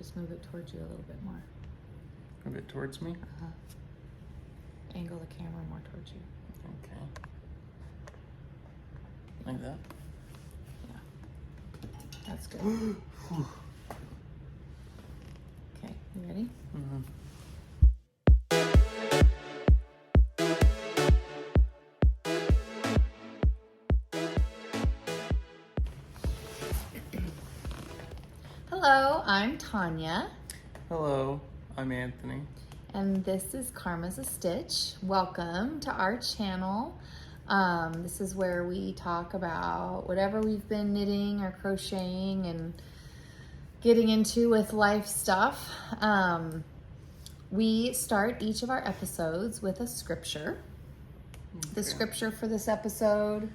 Just move it towards you a little bit more. Move it towards me? Angle the camera more towards you. Okay. Like that? Yeah. That's good. Okay, you ready? Mm-hmm. Hello, I'm Tanya. Hello, I'm Anthony. And this is Karma's a Stitch. Welcome to our channel. This is where we talk about whatever we've been knitting or crocheting and getting into with life stuff. We start each of our episodes with a scripture. Okay. The scripture for this episode.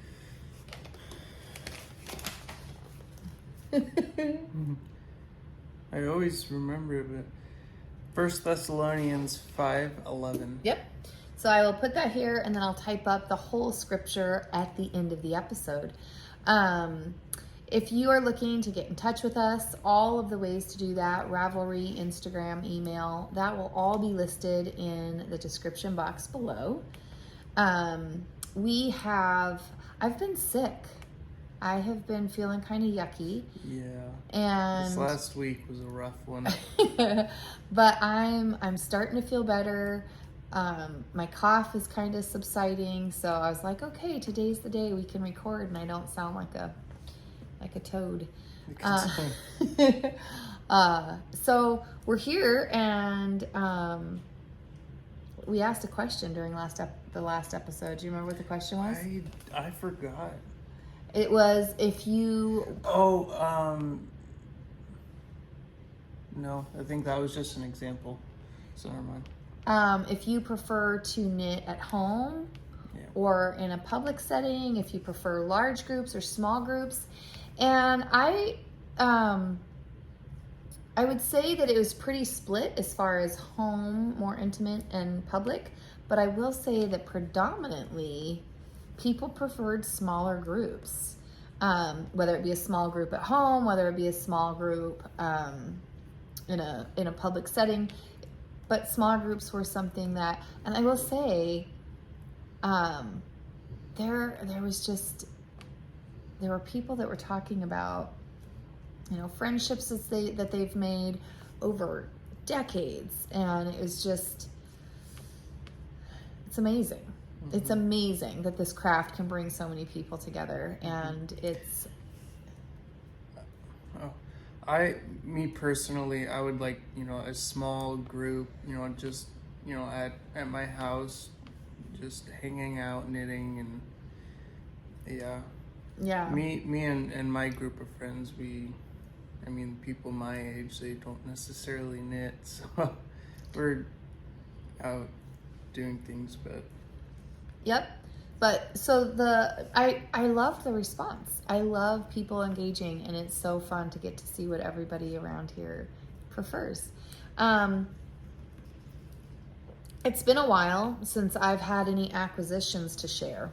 I always remember it, but 1 Thessalonians 5:11. Yep. So I will put that here and then I'll type up the whole scripture at the end of the episode. If you are looking to get in touch with us, all of the ways to do that, Ravelry, Instagram, email, that will all be listed in the description box below. I've been sick. I have been feeling kind of yucky. Yeah. And this last week was a rough one. But I'm starting to feel better. My cough is kind of subsiding, so I was like, okay, today's the day we can record and I don't sound like a toad. So we're here, and we asked a question during the last episode. Do you remember what the question was? I forgot. It was if you... No, I think that was just an example. So never mind. If you prefer to knit at home or in a public setting, if you prefer large groups or small groups. And I would say that it was pretty split as far as home, more intimate, and public. But I will say that predominantly people preferred smaller groups, whether it be a small group at home, whether it be a small group in a public setting. But small groups were something that, and I will say, there were people that were talking about, friendships that they've made over decades, and it was just, it's amazing. Mm-hmm. It's amazing that this craft can bring so many people together, and it's. Me personally, I would like, a small group, just, at my house, just hanging out, knitting, and yeah. Me and my group of friends, people my age, they don't necessarily knit, so we're out doing things, but. Yep. But so I love the response. I love people engaging, and it's so fun to get to see what everybody around here prefers. It's been a while since I've had any acquisitions to share,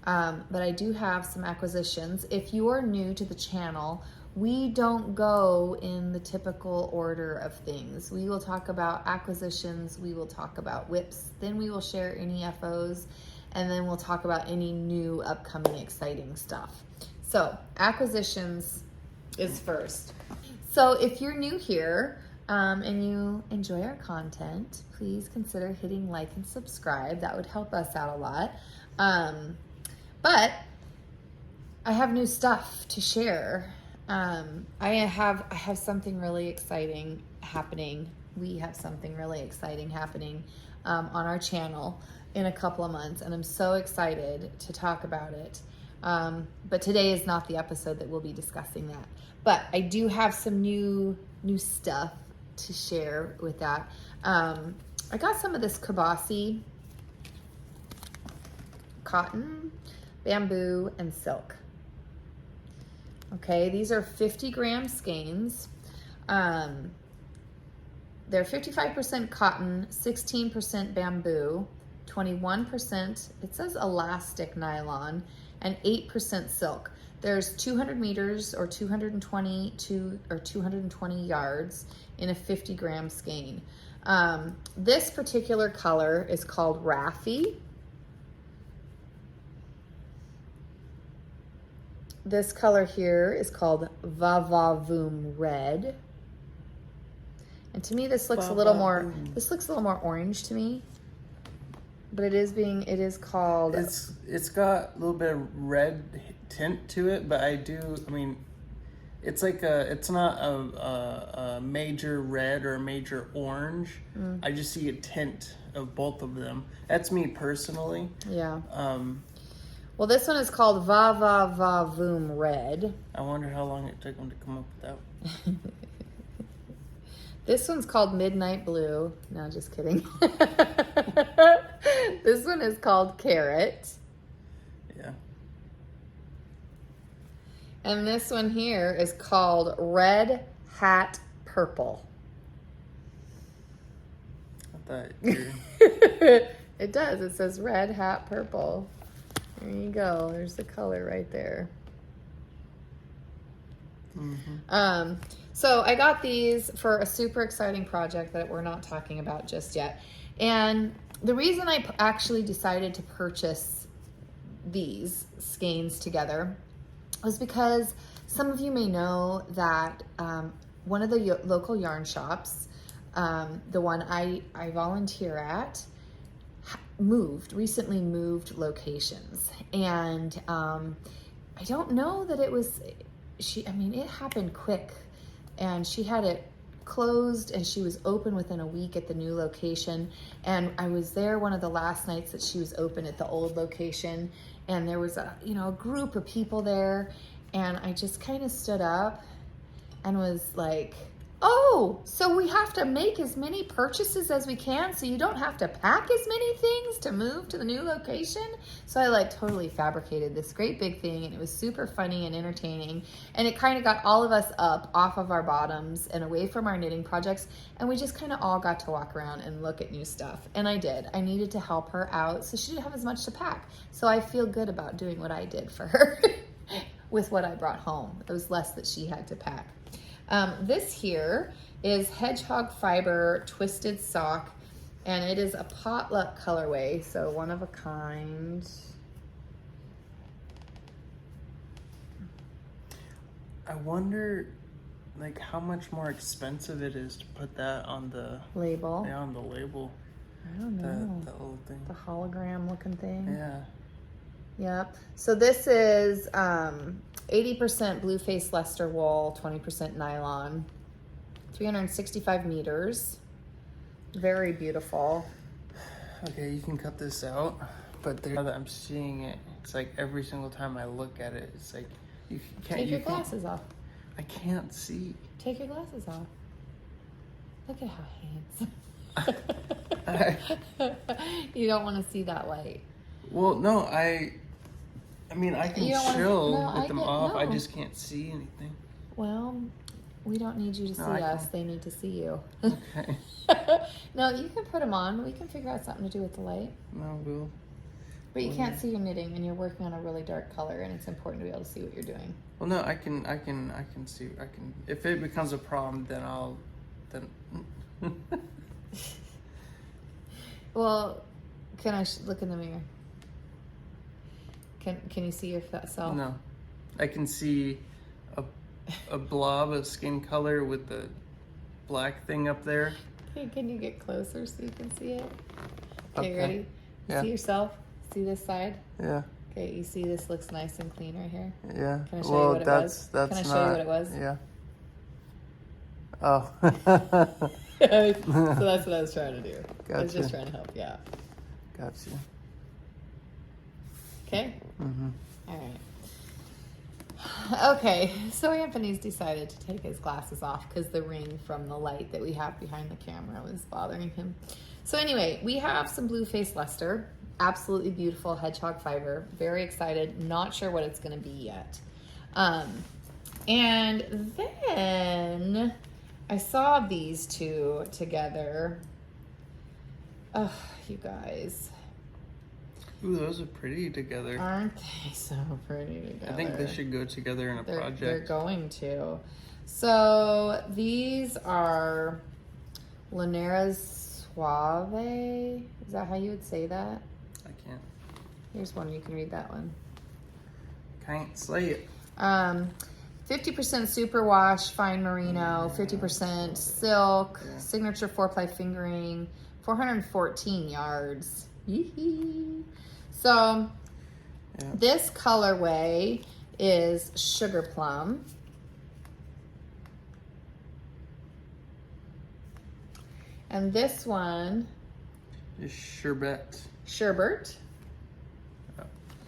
but I do have some acquisitions. If you are new to the channel, we don't go in the typical order of things. We will talk about acquisitions, we will talk about whips, then we will share any FOs, and then we'll talk about any new upcoming exciting stuff. So acquisitions is first. So if you're new here and you enjoy our content, please consider hitting like and subscribe. That would help us out a lot. But I have new stuff to share. I have something really exciting happening. We have something really exciting happening on our channel in a couple of months, and I'm so excited to talk about it. But today is not the episode that we'll be discussing that. But I do have some new stuff to share with that. I got some of this Kabasi cotton, bamboo, and silk. Okay, these are 50-gram skeins. They're 55% cotton, 16% bamboo, 21%, it says elastic nylon, and 8% silk. There's 200 meters or 220 yards in a 50-gram skein. This particular color is called Raffi. This color here is called Va-Va-Voom Red. And to me, this looks a little more, orange to me. But it is called. It's got a little bit of red tint to it, but I mean, it's like it's not a major red or a major orange. I just see a tint of both of them. That's me personally. Yeah. Well, this one is called Va-Va-Va-Voom Red. I wonder how long it took them to come up with that one. This one's called Midnight Blue. No, just kidding. This one is called Carrot. Yeah. And this one here is called Red Hat Purple. I thought you It does. It says Red Hat Purple. There you go. There's the color right there. So I got these for a super exciting project that we're not talking about just yet. And the reason I actually decided to purchase these skeins together was because some of you may know that one of the local yarn shops, the one I volunteer at, recently moved locations. And I don't know that it was, it happened quick. And she had it closed and she was open within a week at the new location. And I was there one of the last nights that she was open at the old location. And there was a group of people there. And I just kind of stood up and was like, oh, so we have to make as many purchases as we can so you don't have to pack as many things to move to the new location? So I totally fabricated this great big thing, and it was super funny and entertaining. And it kind of got all of us up off of our bottoms and away from our knitting projects. And we just kind of all got to walk around and look at new stuff. And I did. I needed to help her out so she didn't have as much to pack. So I feel good about doing what I did for her with what I brought home. It was less that she had to pack. This here is Hedgehog Fiber Twisted Sock, and it is a potluck colorway, so one of a kind. I wonder, how much more expensive it is to put that on the label. Yeah, on the label. I don't know. That little thing. The hologram looking thing. Yeah. Yep. So this is 80% blue face Leicester wool, 20% nylon, 365 meters. Very beautiful. Okay, you can cut this out, but now that I'm seeing it, it's like every single time I look at it, it's like you can't. Take your glasses off. I can't see. Take your glasses off. Look at how handsome. You don't want to see that light. Well, no, I can chill with them off. No. I just can't see anything. Well, we don't need you to see us. They need to see you. Okay. No, you can put them on. We can figure out something to do with the light. No, we'll. But you can't see your knitting, and you're working on a really dark color, and it's important to be able to see what you're doing. Well, no, I can see. If it becomes a problem, then I'll. Well, can I look in the mirror? Can you see yourself? No, I can see a blob of skin color with the black thing up there. Okay, can you get closer so you can see it? Okay, Okay. ready? Yeah. See yourself? See this side? Yeah. Okay, you see this looks nice and clean right here? Yeah. Can I show you what it was? That's Can I show you what it was? Yeah. Oh. So that's what I was trying to do. I was just Gotcha. trying to help you out. Gotcha. Okay? Mm-hmm. All right. Okay, so Anthony's decided to take his glasses off because the ring from the light that we have behind the camera was bothering him. So anyway, we have some blue face Leicester. Absolutely beautiful hedgehog fiber. Very excited. Not sure what it's going to be yet. And then I saw these two together. Oh, you guys. Ooh, those are pretty together. Aren't they so pretty together? I think they should go together in a project. They're going to. So these are Linares Suave. Is that how you would say that? I can't. Here's one. You can read that one. Can't say it. 50% superwash, fine merino, 50% silk, signature 4-ply fingering, 414 yards. Yee-hee. So this colorway is Sugar Plum. And this one is Sherbet. Sherbet.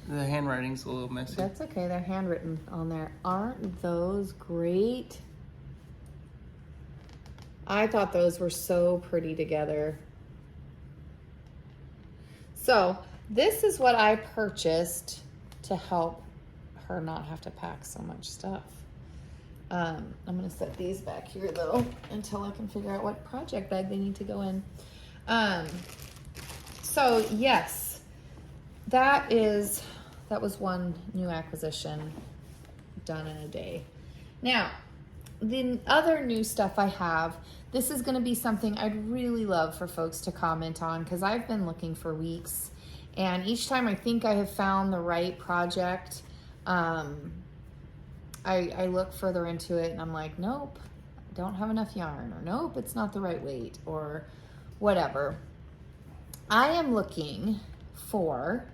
The handwriting's a little messy. That's okay, they're handwritten on there. Aren't those great? I thought those were so pretty together. So this is what I purchased to help her not have to pack so much stuff. I'm gonna set these back here though until I can figure out what project bag they need to go in. So yes, that was one new acquisition done in a day. Now, the other new stuff I have, this is gonna be something I'd really love for folks to comment on because I've been looking for weeks, and each time I think I have found the right project, I look further into it and I'm like, nope, I don't have enough yarn, or nope, it's not the right weight, or whatever. I am looking for,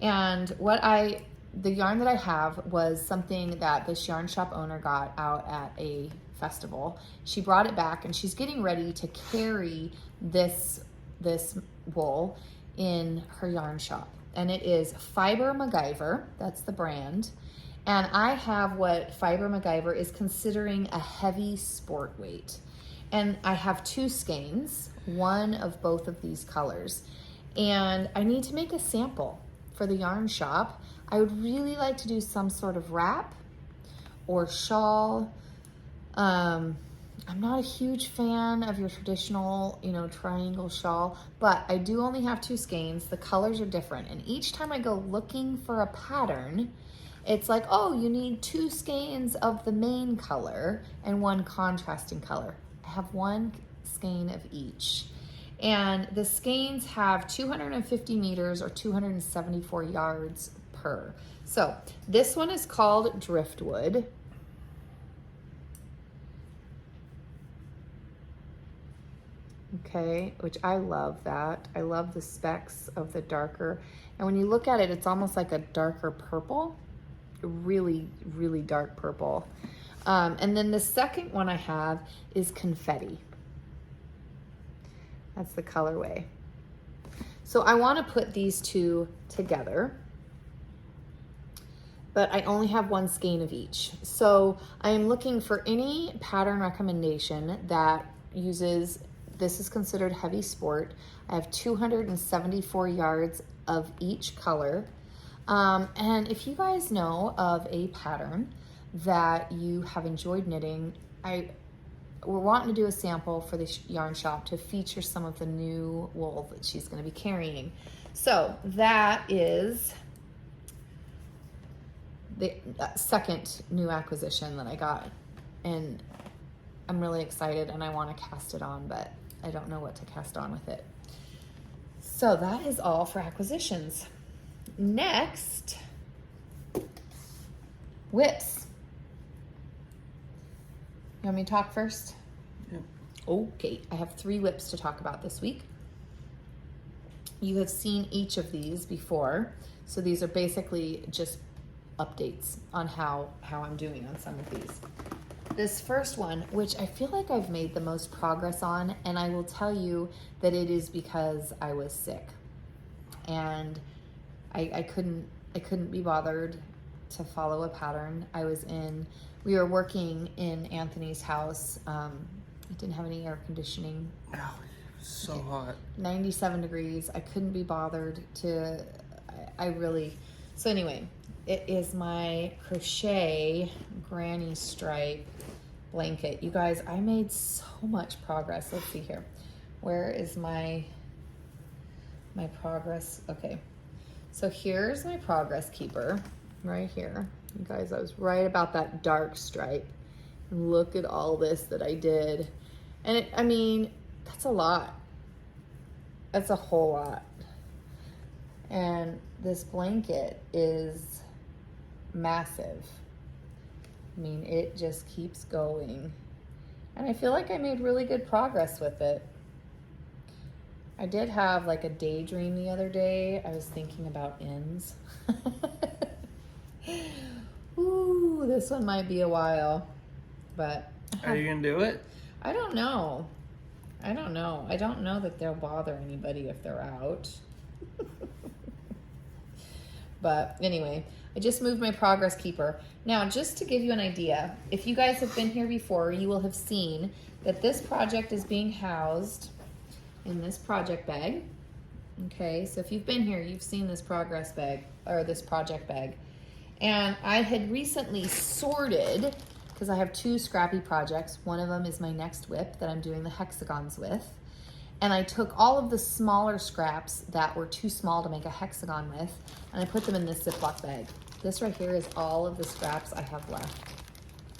and the yarn that I have was something that this yarn shop owner got out at a festival. She brought it back and she's getting ready to carry this wool in her yarn shop. And it is Fiber MacGyver, that's the brand. And I have what Fiber MacGyver is considering a heavy sport weight. And I have 2 skeins, one of both of these colors. And I need to make a sample for the yarn shop. I would really like to do some sort of wrap or shawl. I'm not a huge fan of your traditional, triangle shawl, but I do only have 2 skeins. The colors are different. And each time I go looking for a pattern, it's like, oh, you need 2 skeins of the main color and 1 contrasting color. I have 1 skein of each. And the skeins have 250 meters or 274 yards per. So this one is called Driftwood. Okay, which I love that. I love the specks of the darker. And when you look at it, it's almost like a darker purple. Really, really dark purple. And then the second one I have is Confetti. That's the colorway. So I want to put these 2 together, but I only have 1 skein of each. So I am looking for any pattern recommendation that uses, this is considered heavy sport. I have 274 yards of each color. And if you guys know of a pattern that you have enjoyed knitting, we're wanting to do a sample for the yarn shop to feature some of the new wool that she's going to be carrying. So that is the second new acquisition that I got, and I'm really excited and I want to cast it on, but I don't know what to cast on with it. So that is all for acquisitions. Next, whips. You want me to talk first? Yeah. Okay, I have 3 whips to talk about this week. You have seen each of these before, so these are basically just updates on how I'm doing on some of these. This first one, which I feel like I've made the most progress on, and I will tell you that it is because I was sick. And I couldn't be bothered to follow a pattern. We were working in Anthony's house. It didn't have any air conditioning. Oh, it was so hot. 97 degrees. I couldn't be bothered to, so anyway, it is my Crochet granny stripe blanket. You guys, I made so much progress. Let's see here. Where is my progress? Okay. So here's my progress keeper right here. You guys, I was right about that dark stripe. And look at all this that I did. And I mean, that's a lot. That's a whole lot. And this blanket is massive. I mean, it just keeps going. And I feel like I made really good progress with it. I did have like a daydream the other day. I was thinking about ends. Ooh, this one might be a while, but. Are you gonna do it? I don't know. I don't know that they'll bother anybody if they're out. But anyway, I just moved my progress keeper. Now, just to give you an idea, if you guys have been here before, you will have seen that this project is being housed in this project bag. Okay, so if you've been here, you've seen this progress bag, or this project bag. And I had recently sorted, because I have 2 scrappy projects. One of them is my next whip that I'm doing the hexagons with. And I took all of the smaller scraps that were too small to make a hexagon with, and I put them in this Ziploc bag. This right here is all of the scraps I have left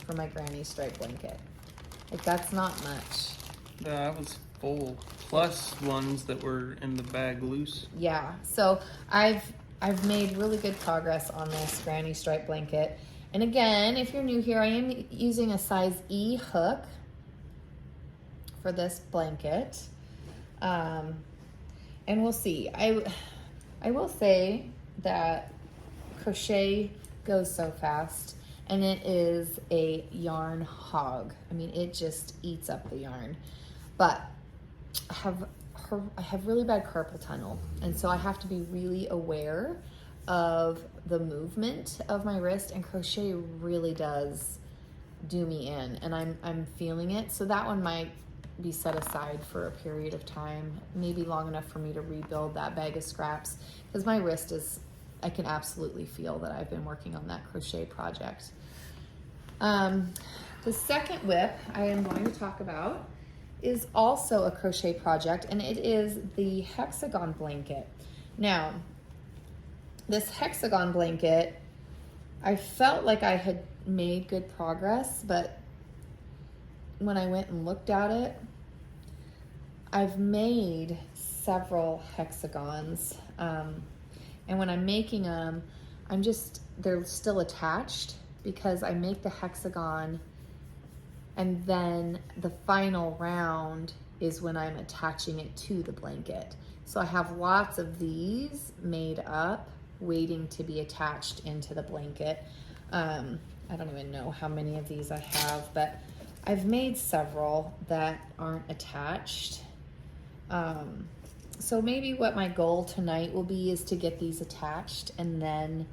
for my granny stripe blanket. Like, that's not much. That was full. Plus ones that were in the bag loose. Yeah, so I've made really good progress on this granny stripe blanket. And again, if you're new here, I am using a size E hook for this blanket. And we'll see. I will say that crochet goes so fast, and it is a yarn hog. I mean, it just eats up the yarn. But I have really bad carpal tunnel, and so I have to be really aware of the movement of my wrist, and crochet really does do me in, and I'm feeling it. So that one might be set aside for a period of time, maybe long enough for me to rebuild that bag of scraps, because my wrist is, I can absolutely feel that I've been working on that crochet project. The second whip I am going to talk about is also a crochet project, and it is the hexagon blanket. Now, this hexagon blanket, I felt like I had made good progress, but when I went and looked at it, I've made several hexagons, and when I'm making them, they're still attached, because I make the hexagon and then the final round is when I'm attaching it to the blanket. So I have lots of these made up, waiting to be attached into the blanket. I don't even know how many of these I have, but I've made several that aren't attached. So maybe what my goal tonight will be is to get these attached, and then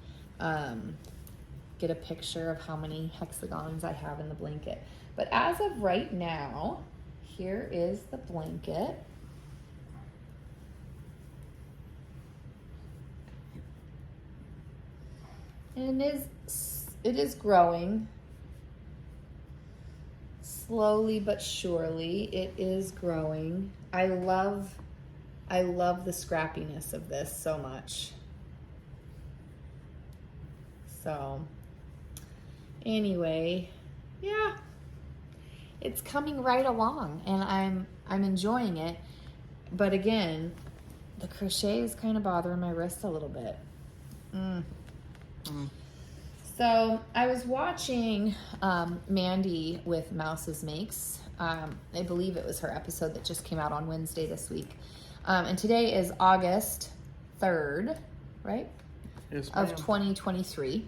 get a picture of how many hexagons I have in the blanket. But as of right now, here is the blanket. And it is growing. Slowly but surely, it is growing. I love the scrappiness of this so much. So, anyway, yeah, it's coming right along, and I'm enjoying it. But again, the crochet is kind of bothering my wrist a little bit. So I was watching Mandy with Mouse's Makes. I believe it was her episode that just came out on Wednesday this week. And today is August 3rd, right? Yes, of 2023.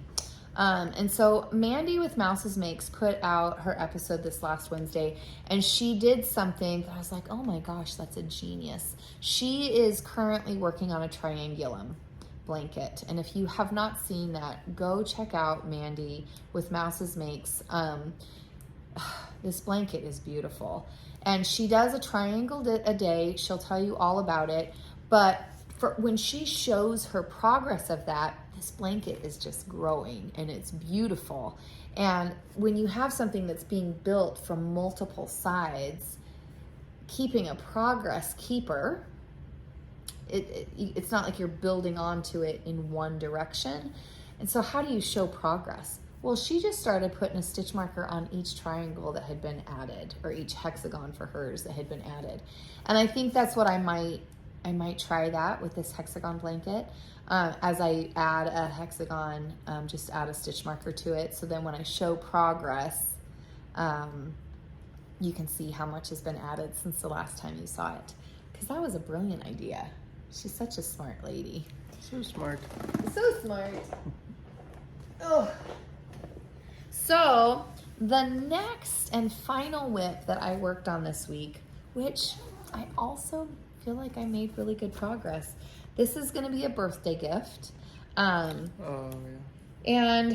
And so Mandy with Mouse's Makes put out her episode this last Wednesday, and she did something that I was like, oh my gosh, that's a genius. She is currently working on a triangulum blanket, and if you have not seen that, go check out Mandy with Mouse's Makes. This blanket is beautiful, and she does a triangle a day. She'll tell you all about it, but when she shows her progress of that, this blanket is just growing, and it's beautiful. And when you have something that's being built from multiple sides, keeping a progress keeper it's not like you're building onto it in one direction. And so how do you show progress? Well, she just started putting a stitch marker on each triangle that had been added, or each hexagon for hers that had been added. And I think that's what I might try that with this hexagon blanket. As I add a hexagon, just add a stitch marker to it. So then when I show progress, you can see how much has been added since the last time you saw it. Because that was a brilliant idea. She's such a smart lady. So smart. So smart. Oh. So the next and final whip that I worked on this week, which I also feel like I made really good progress. This is going to be a birthday gift. Oh yeah.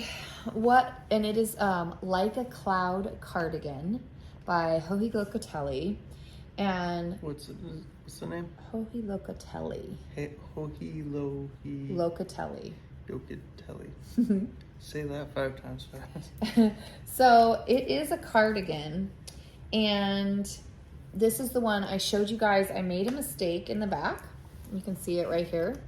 And it is Like a Cloud cardigan by Joji Locatelli. And what's the name? Joji Locatelli. Joji Locatelli. Locatelli. Say that 5 times fast. So it is a cardigan, and this is the one I showed you guys. I made a mistake in the back. You can see it right here.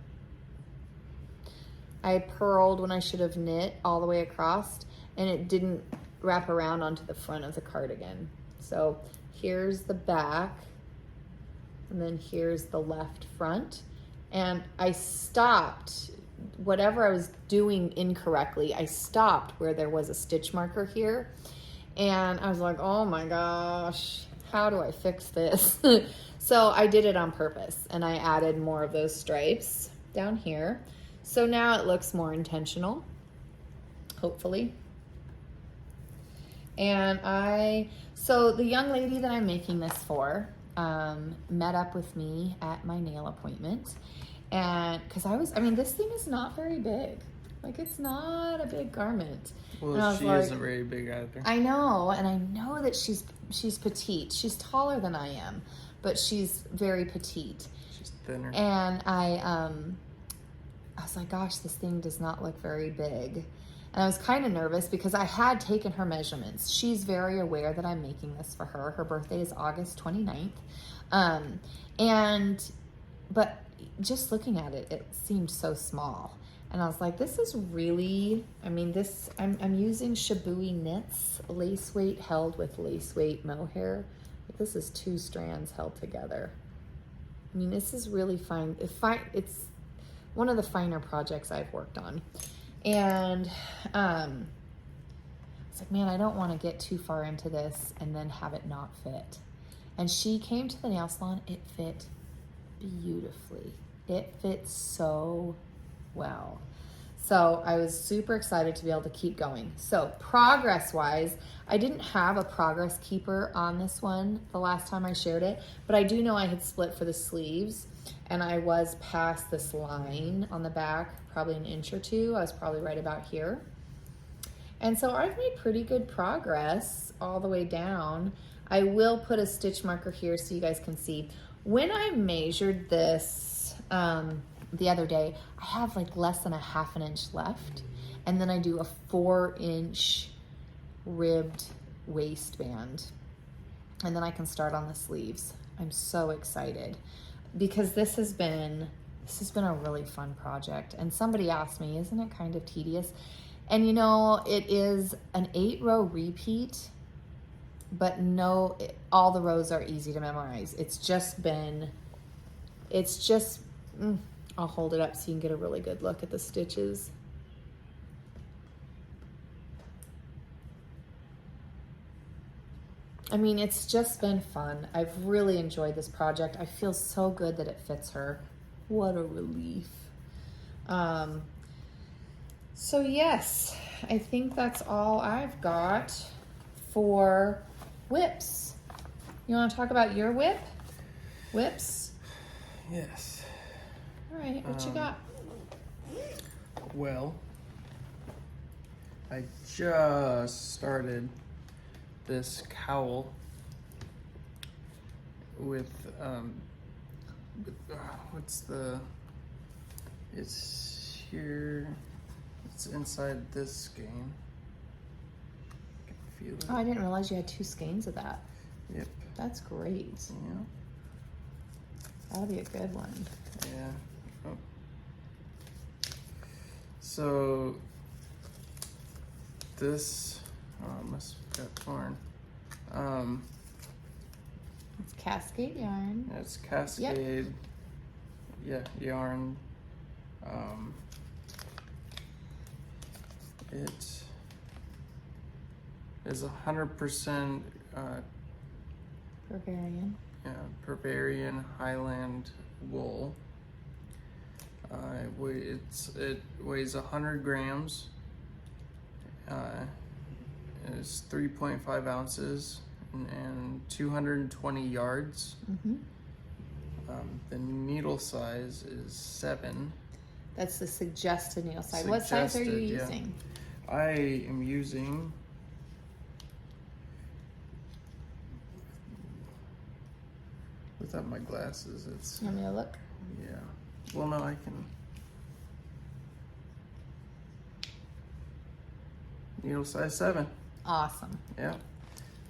I purled when I should have knit all the way across, and it didn't wrap around onto the front of the cardigan. So here's the back, and then here's the left front. And I stopped, whatever I was doing incorrectly, I stopped where there was a stitch marker here. And I was like, oh my gosh, how do I fix this? So I did it on purpose, and I added more of those stripes down here. So now it looks more intentional, hopefully. And so the young lady that I'm making this for met up with me at my nail appointment. And because this thing is not very big. Like, it's not a big garment. Well, she isn't very big either. I know, and I know that she's petite. She's taller than I am, but she's very petite. She's thinner. And I was like, gosh, this thing does not look very big. And I was kind of nervous because I had taken her measurements. She's very aware that I'm making this for her. Her birthday is August 29th. But just looking at it, it seemed so small. And I was like, this is really, I'm using Shibui Knits lace weight held with lace weight mohair. This is 2 strands held together. I mean, this is really fine. It's one of the finer projects I've worked on. And I was like, man, I don't want to get too far into this and then have it not fit. And she came to the nail salon. It fit beautifully. It fits so well. So I was super excited to be able to keep going. So progress-wise, I didn't have a progress keeper on this one the last time I shared it, but I do know I had split for the sleeves, and I was past this line on the back, probably an inch or 2. I was probably right about here. And so I've made pretty good progress all the way down. I will put a stitch marker here so you guys can see. When I measured this the other day, I have like less than a ½ an inch left. And then I do a 4-inch ribbed waistband. And then I can start on the sleeves. I'm so excited because this has been a really fun project. And somebody asked me, isn't it kind of tedious? And you know, it is an 8-row repeat, but no, all the rows are easy to memorize. I'll hold it up so you can get a really good look at the stitches. I mean, it's just been fun. I've really enjoyed this project. I feel so good that it fits her. What a relief. So yes, I think that's all I've got for whips. You want to talk about your whips? Yes. All right, what you got? Well, I just started this cowl with it's here, it's inside this skein. Can feel it. Oh, I didn't realize you had 2 skeins of that. Yep. That's great. Yeah. That'll be a good one. Yeah. Oh. So this must have got torn. It's Cascade yarn. It's Cascade. Yep. Yeah, yarn. It is 100% Bavarian. Bavarian Highland wool. It weighs 100 grams. It's 3.5 ounces and 220 yards. Mm-hmm. The needle size is 7. That's the suggested needle size. What size are you using? I am using without my glasses. It's You want me to look? yeah. Well, no, I can. Needle size 7. Awesome. Yeah,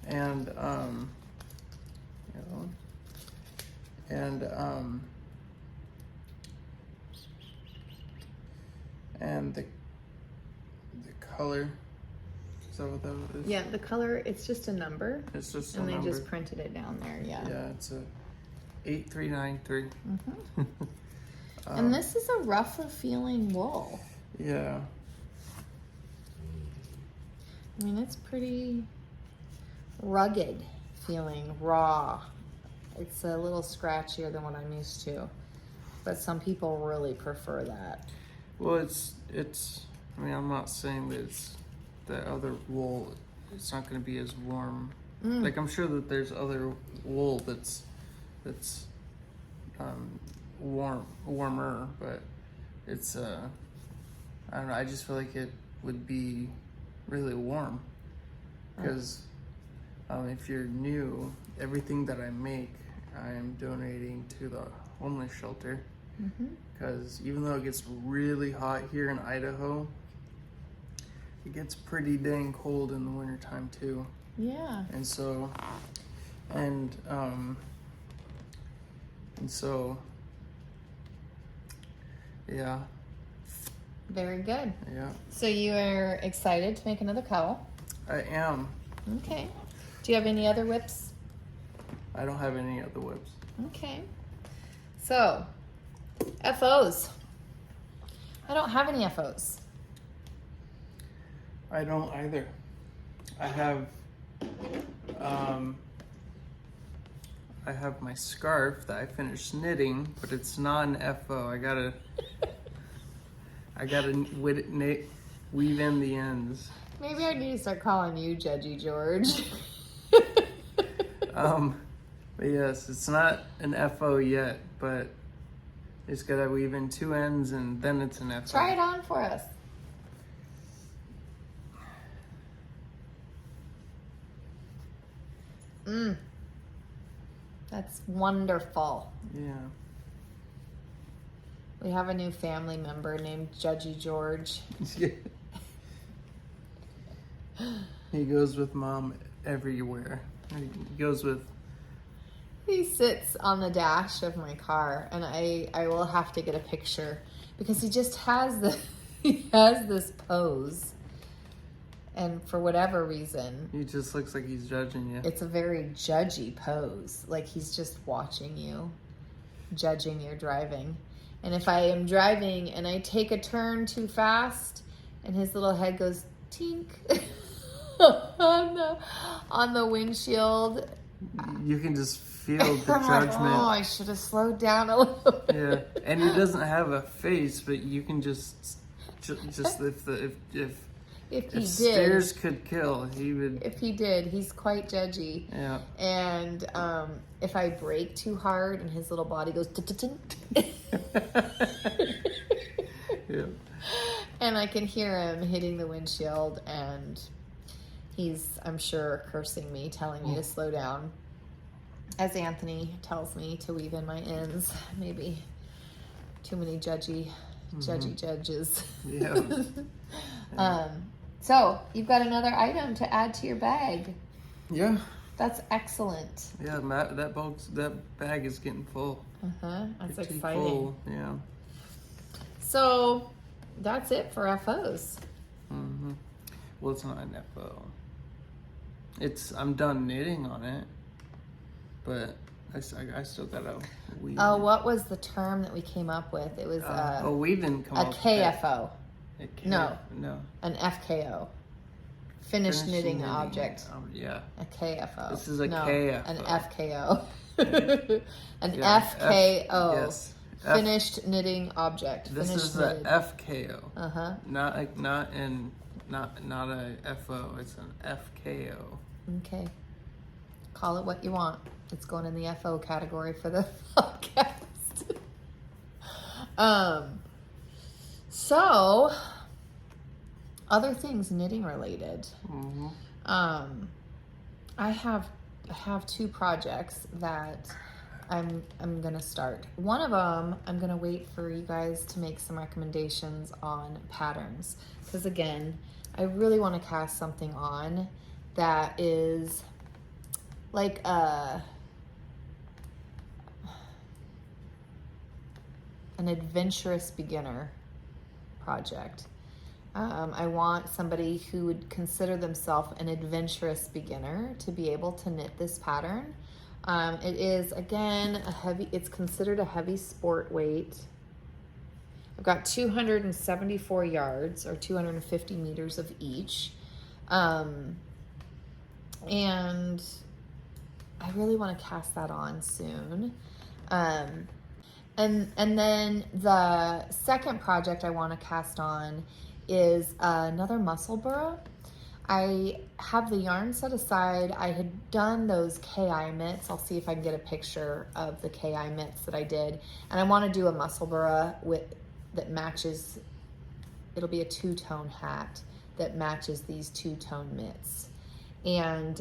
and and the color. Is that what that is? Yeah, the color, it's just a number. It's just a and they number. just printed it down there, yeah. Yeah, it's a 8393. Mm-hmm. And this is a rougher feeling wool. Yeah. I mean, it's pretty rugged feeling, raw. It's a little scratchier than what I'm used to. But some people really prefer that. Well, it's. I mean, I'm not saying that it's the other wool. It's not going to be as warm. Like I'm sure that there's other wool that's warmer, but it's I don't know. I just feel like it would be really warm because if you're new, everything that I make, I am donating to the homeless shelter. Because even though it gets really hot here in Idaho, it gets pretty dang cold in the wintertime too. Yeah. And so yeah. Very good. Yeah. So you are excited to make another cowl? I am. Okay. Do you have any other whips? I don't have any other whips. Okay. So, FOs. I don't have any FOs. I don't either. I have my scarf that I finished knitting, but it's not an FO. I gotta weave in the ends. Maybe I need to start calling you Judgy George. But yes, it's not an FO yet, but it's gotta weave in 2 ends and then it's an FO. Try it on for us. That's wonderful. Yeah. We have a new family member named Judgy George. He goes with Mom everywhere. He goes with... He sits on the dash of my car, and I will have to get a picture because he just has this pose, and for whatever reason, He just looks like he's judging you. it's a very judgy pose. Like he's just watching you, judging your driving. And if I am driving and I take a turn too fast, and his little head goes tink on the windshield, You can just feel the I'm like, judgment. oh, I should have slowed down a little bit. Yeah, and he doesn't have a face, but you can just If he did, stairs could kill, he would. if he did, he's quite judgy. Yeah. And if I brake too hard and his little body goes, Yeah. and I can hear him hitting the windshield, and he's, I'm sure, cursing me, telling me to slow down. As Anthony tells me to weave in my ends. Maybe too many judgy judges. Yeah. So you've got another item to add to your bag. Yeah. That's excellent. Yeah, that bag is getting full. That's Pretty exciting. full, yeah. So that's it for FOs. Well, it's not an FO. I'm done knitting on it, but I still gotta weave. Oh, it. what was the term that we came up with? It was we didn't come a up with that. KFO. No. An FKO. Finished knitting object. Yeah. A KFO. This is a no, KFO. An FKO. An Yeah, FKO. Yes. Finished knitting object. This Finished is knitted. the FKO. Not a FO. It's an FKO. Okay. Call it what you want. It's going in the FO category for the podcast. So, other things knitting related. I have 2 projects that I'm gonna start. One of them, I'm gonna wait for you guys to make some recommendations on patterns, because again, I really want to cast something on that is like an adventurous beginner project. I want somebody who would consider themselves an adventurous beginner to be able to knit this pattern. It is, again, it's considered a heavy sport weight. I've got 274 yards or 250 meters of each. And I really want to cast that on soon. And then the second project I want to cast on is another muscle burra. I have the yarn set aside. I had done those KI mitts. I'll see if I can get a picture of the KI mitts that I did. And I want to do a muscle burra that matches. It'll be a 2-tone hat that matches these 2-tone mitts. And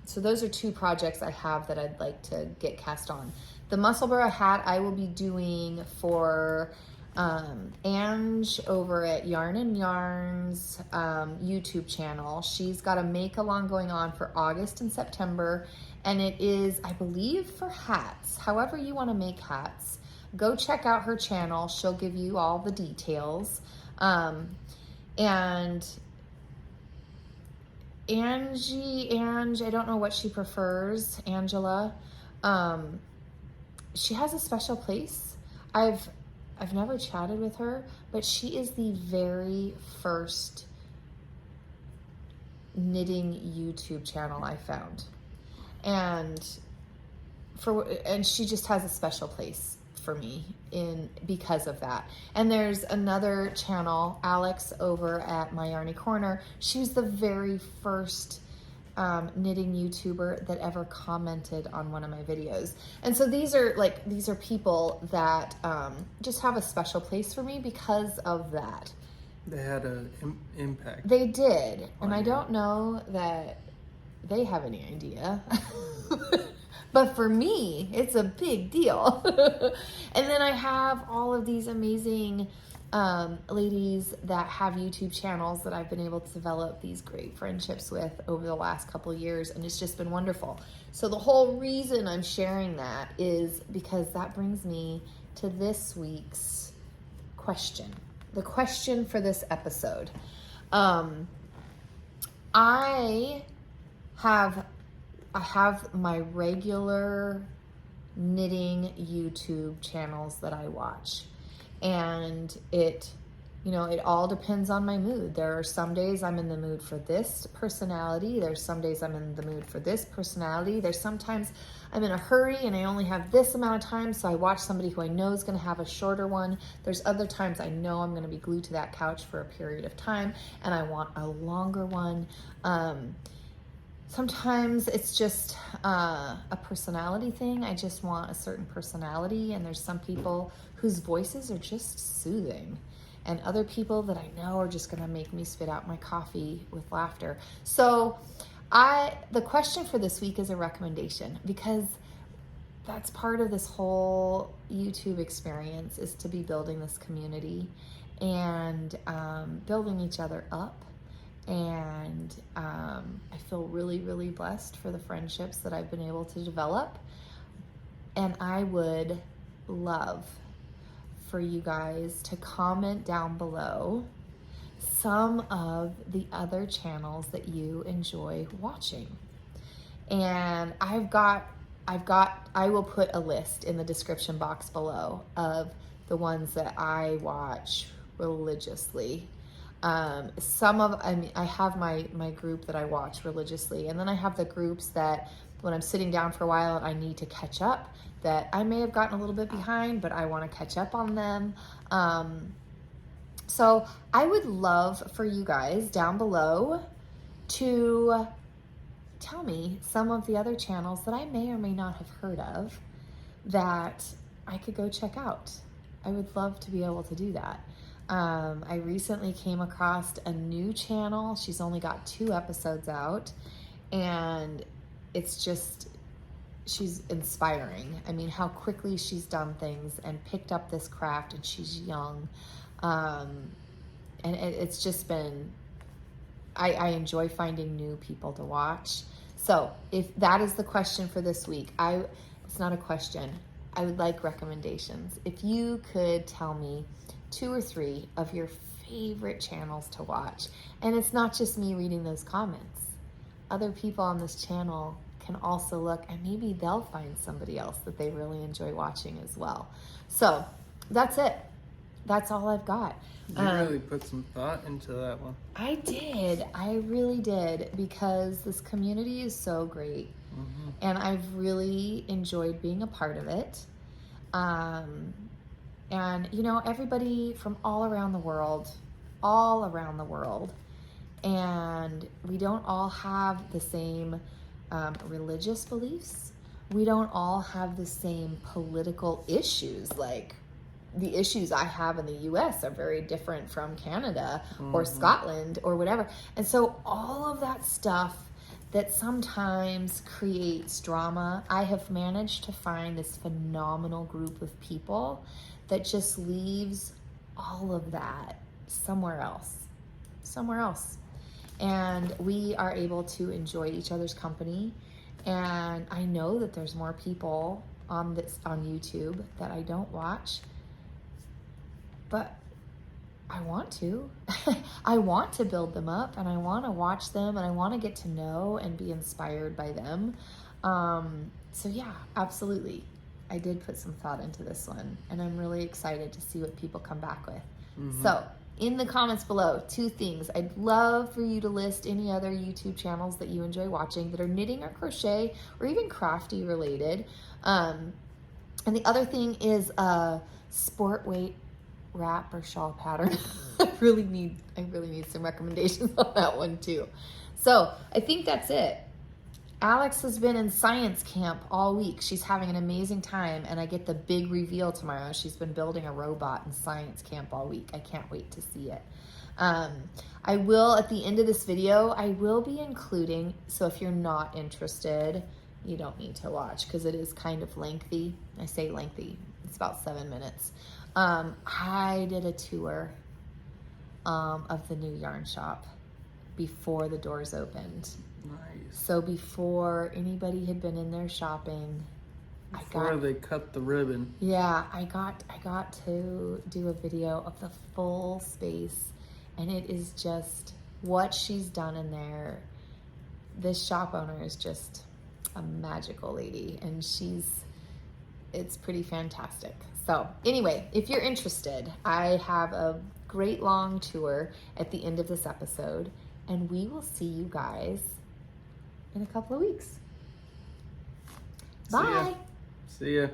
so those are 2 projects I have that I'd like to get cast on. The muscle burra hat I will be doing for Ange over at Yarn and Yarns YouTube channel. She's got a make-along going on for August and September, and it is, I believe, for hats. However you want to make hats, go check out her channel. She'll give you all the details. And Ange, I don't know what she prefers, Angela. She has a special place. I've never chatted with her, but she is the very first knitting YouTube channel I found. And she just has a special place for me because of that. And there's another channel, Alex over at My Yarny Corner. She was the very first knitting YouTuber that ever commented on one of my videos. And so these are people that just have a special place for me because of that. They had an impact. They did. And I don't know that they have any idea. But for me, it's a big deal. And then I have all of these amazing ladies that have YouTube channels that I've been able to develop these great friendships with over the last couple of years, and it's just been wonderful. So the whole reason I'm sharing that is because that brings me to this week's question. The question for this episode. I have my regular knitting YouTube channels that I watch. And it all depends on my mood. There are some days I'm in the mood for this personality. There's some days I'm in the mood for this personality. There's sometimes I'm in a hurry and I only have this amount of time, so I watch somebody who I know is going to have a shorter one. There's other times I know I'm going to be glued to that couch for a period of time and I want a longer one. Sometimes it's just a personality thing. I just want a certain personality, and there's some people whose voices are just soothing, and other people that I know are just gonna make me spit out my coffee with laughter. So the question for this week is a recommendation, because that's part of this whole YouTube experience, is to be building this community and building each other up And I feel really, really blessed for the friendships that I've been able to develop. And I would love for you guys to comment down below some of the other channels that you enjoy watching. And I will put a list in the description box below of the ones that I watch religiously. I have my group that I watch religiously, and then I have the groups that when I'm sitting down for a while and I need to catch up, that I may have gotten a little bit behind, but I want to catch up on them. So I would love for you guys down below to tell me some of the other channels that I may or may not have heard of that I could go check out. I would love to be able to do that. I recently came across a new channel. She's only got 2 episodes out, and she's inspiring. I mean, how quickly she's done things and picked up this craft, and she's young. And it's just been, I enjoy finding new people to watch. So if that is the question for this week, it's not a question. I would like recommendations. If you could tell me 2 or 3 of your favorite channels to watch, and it's not just me reading those comments. Other people on this channel can also look, and maybe they'll find somebody else that they really enjoy watching as well. So that's it. That's all I've got. You really put some thought into that one. I did. I really did, because this community is so great. Mm-hmm. And I've really enjoyed being a part of it. And, you know, everybody from all around the world, and we don't all have the same religious beliefs. We don't all have the same political issues. Like, the issues I have in the US are very different from Canada or Scotland or whatever. And so all of that stuff that sometimes creates drama, I have managed to find this phenomenal group of people that just leaves all of that somewhere else. And we are able to enjoy each other's company. And I know that there's more people on YouTube that I don't watch, but I want to. I want to build them up, and I want to watch them, and I want to get to know and be inspired by them. So yeah, absolutely. I did put some thought into this one, and I'm really excited to see what people come back with. Mm-hmm. So in the comments below, 2 things. I'd love for you to list any other YouTube channels that you enjoy watching that are knitting or crochet or even crafty related. And the other thing is sport weight wrap or shawl pattern. I really need some recommendations on that one too. So I think that's it. Alex has been in science camp all week. She's having an amazing time, and I get the big reveal tomorrow. She's been building a robot in science camp all week. I can't wait to see it. I will, at the end of this video, I will be including, so if you're not interested, you don't need to watch because it is kind of lengthy. I say lengthy, it's about 7 minutes. I did a tour of the new yarn shop before the doors opened. Nice. So before anybody had been in there shopping, Before they cut the ribbon. Yeah, I got to do a video of the full space, and it is just what she's done in there. This shop owner is just a magical lady, and it's pretty fantastic. So anyway, if you're interested, I have a great long tour at the end of this episode, and we will see you guys in a couple of weeks. Bye. See ya.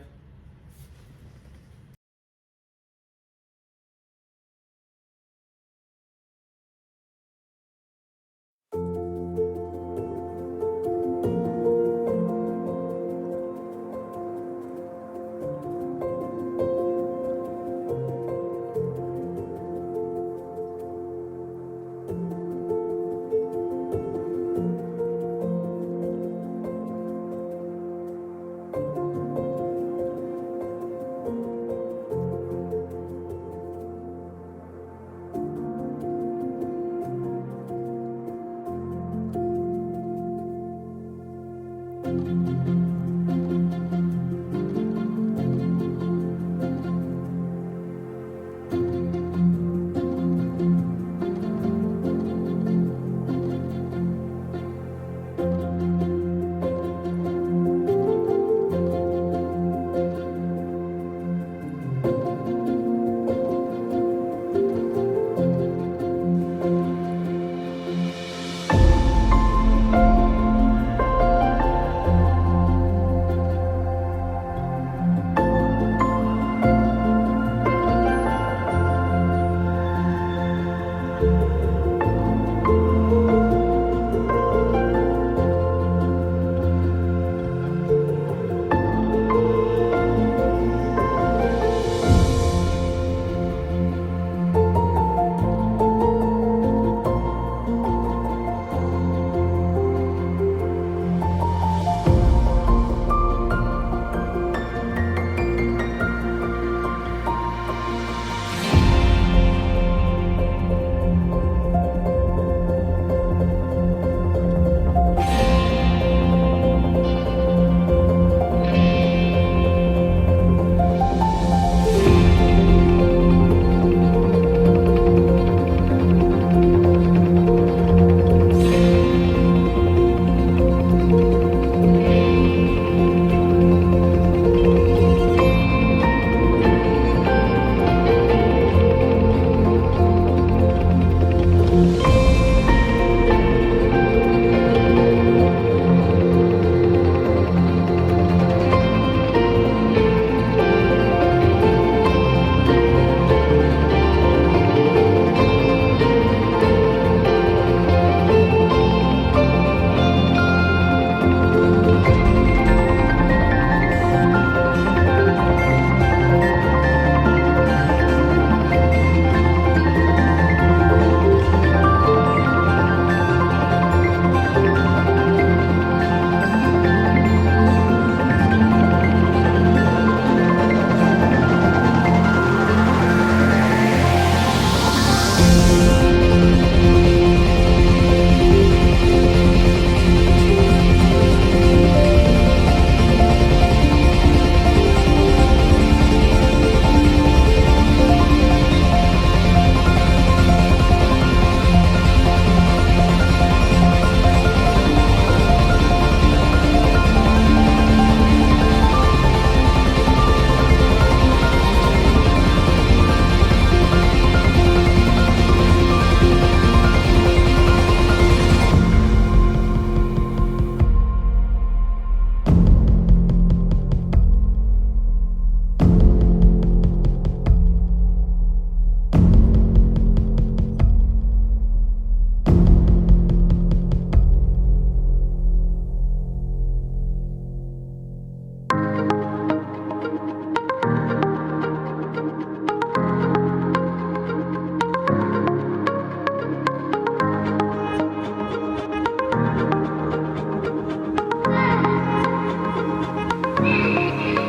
Bye.